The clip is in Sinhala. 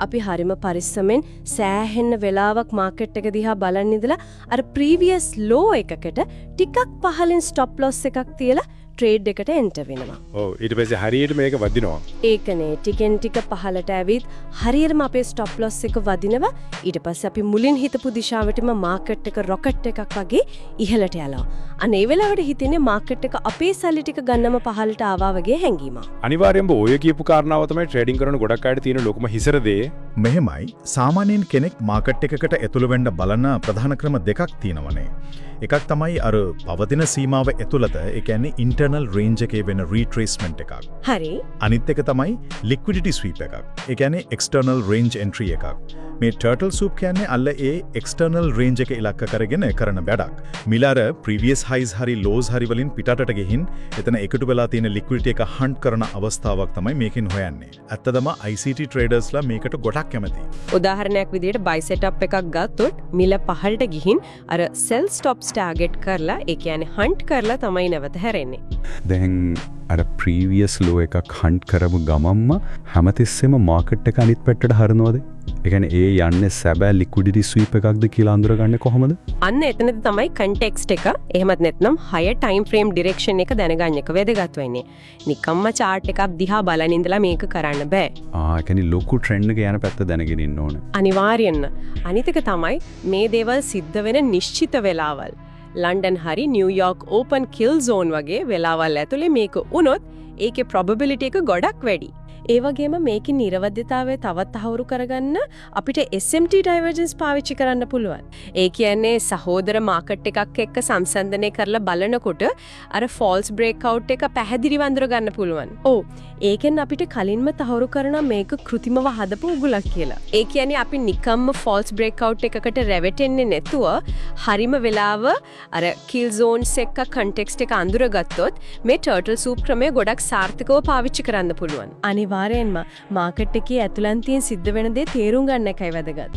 අපි හරිම පරිස්සමෙන් සෑහෙන්න වෙලාවක් මාකට් එක දිහා බලන් ඉඳලා අර ප්‍රීවියස් ලෝ එකකට ටිකක් පහලින් ස්ටොප් ලොස් එකක් තියලා ට්‍රේඩ් එකට එන්ටර් වෙනවා. ඔව් ඊට පස්සේ හරියට මේක වදිනවා. ඒකනේ ටිකෙන් ටික පහලට ඇවිත් හරියටම අපේ ස්ටොප් ලොස් එක වදිනවා. ඊට පස්සේ අපි මුලින් හිතපු දිශාවටම මාකට් එක රොකට් එකක් වගේ ඉහළට යනවා. අනේ වෙලාවට හිතෙන්නේ මාකට් එක අපේ සල්ලි ටික ගන්නම පහලට ආවා වගේ හැඟීමක්. අනිවාර්යයෙන්ම ඔය කියපු කාරණාව තමයි ට්‍රේඩින් කරන ගොඩක් අයට තියෙන ලොකුම හිසර දේ. මෙහෙමයි සාමාන්‍යයෙන් කෙනෙක් මාකට් එකකට ඇතුළු වෙන්න බලන ප්‍රධාන ක්‍රම දෙකක් තියෙනවනේ. එකක් තමයි අර පවතින සීමාව ඇතුළත ඒ කියන්නේ ඉන්ටර්නල් රේන්ජ් එකේ වෙන රීට්‍රේස්මන්ට් එකක්. හරි. අනිත් එක තමයි ලික්විඩිටි ස්වීප් එකක්. ඒ කියන්නේ එක්ස්ටර්නල් රේන්ජ් එන්ට්‍රි එකක්. මේ ටර්ටල් සූප් කියන්නේ අල්ල ඒ එක්ස්ටර්නල් රේන්ජ් එක ඉලක්ක කරගෙන කරන වැඩක්. මිලර ප්‍රීවියස් හයිස් හරි ලෝස් හරි වලින් පිටටට ගිහින් එතන එකතු වෙලා තියෙන ලික්විඩිටි එක හන්ට් කරන අවස්ථාවක් තමයි මේකෙන් හොයන්නේ. ඇත්තදම ICT ට්‍රේඩර්ස්ලා මේකට ගොඩක් කැමතියි. උදාහරණයක් විදිහට බයි සෙටප් එකක් ගත්තොත් මිල පහළට ගිහින් අර සෙල් ස්ටොප්ස් ටාගට් කරලා ඒ කියන්නේ හන්ට් කරලා තමයි නැවත හැරෙන්නේ. දැන් අර ප්‍රීවියස් ලෝ එකක් හන්ට් කරපු ගමම්ම හැමතිස්සෙම මාකට් එක අනිත් පැත්තට හරනවද? ඒ කියන්නේ ඒ යන්නේ සැබෑ ලික්විඩිටි ස්වීප් එකක්ද කියලා අඳුරගන්නේ කොහොමද? අන්න එතනදී තමයි කන්ටෙක්ස්ට් එක එහෙමත් නැත්නම් හයර් ටයිම් ෆ්‍රේම් ඩිරෙක්ෂන් එක දැනගන්න එක වැදගත් වෙන්නේ. නිකම්ම chart එකක් දිහා බලන ඉඳලා මේක කරන්න බෑ. ඒ කියන්නේ ලොකු ට්‍රෙන්ඩ් එක යන පැත්ත දැනගෙන ඉන්න ඕන. අනිවාර්යෙන්ම. අනිත් එක තමයි මේ දේවල් සිද්ධ වෙන නිශ්චිත වෙලාවල්. ලන්ඩන් හරි නිව්යෝර්ක් ඕපන් කිල් සෝන් වගේ වෙලාවල් ඇතුලේ මේක වුණොත් ඒකේ probability එක ගොඩක් වැඩි. ඒ වගේම මේකේ නිර්වද්‍යතාවය තවත් තහවුරු කරගන්න අපිට SMT divergence පාවිච්චි කරන්න පුළුවන්. ඒ කියන්නේ සහෝදර මාකට් එකක් එක්ක සංසන්දනය කරලා බලනකොට අර false breakout එක පැහැදිලිව අඳුර ගන්න පුළුවන්. ඔව්. ඒකෙන් අපිට කලින්ම තහවුරු කරන මේක કૃතිමව හදපු උගුලක් කියලා. ඒ කියන්නේ අපි නිකම්ම false breakout එකකට රැවටෙන්නේ නැතුව හරිම වෙලාව අර kill zones එක context එක අඳුරගත්තොත් මේ turtle soup ක්‍රමය ගොඩක් සාර්ථකව පාවිච්චි කරන්න පුළුවන්. අනිවාර්යෙන්ම මාකට් එකේ ඇතුළන්තියෙන් සිද්ධ වෙන දේ තේරුම් ගන්න එකයි වැදගත්.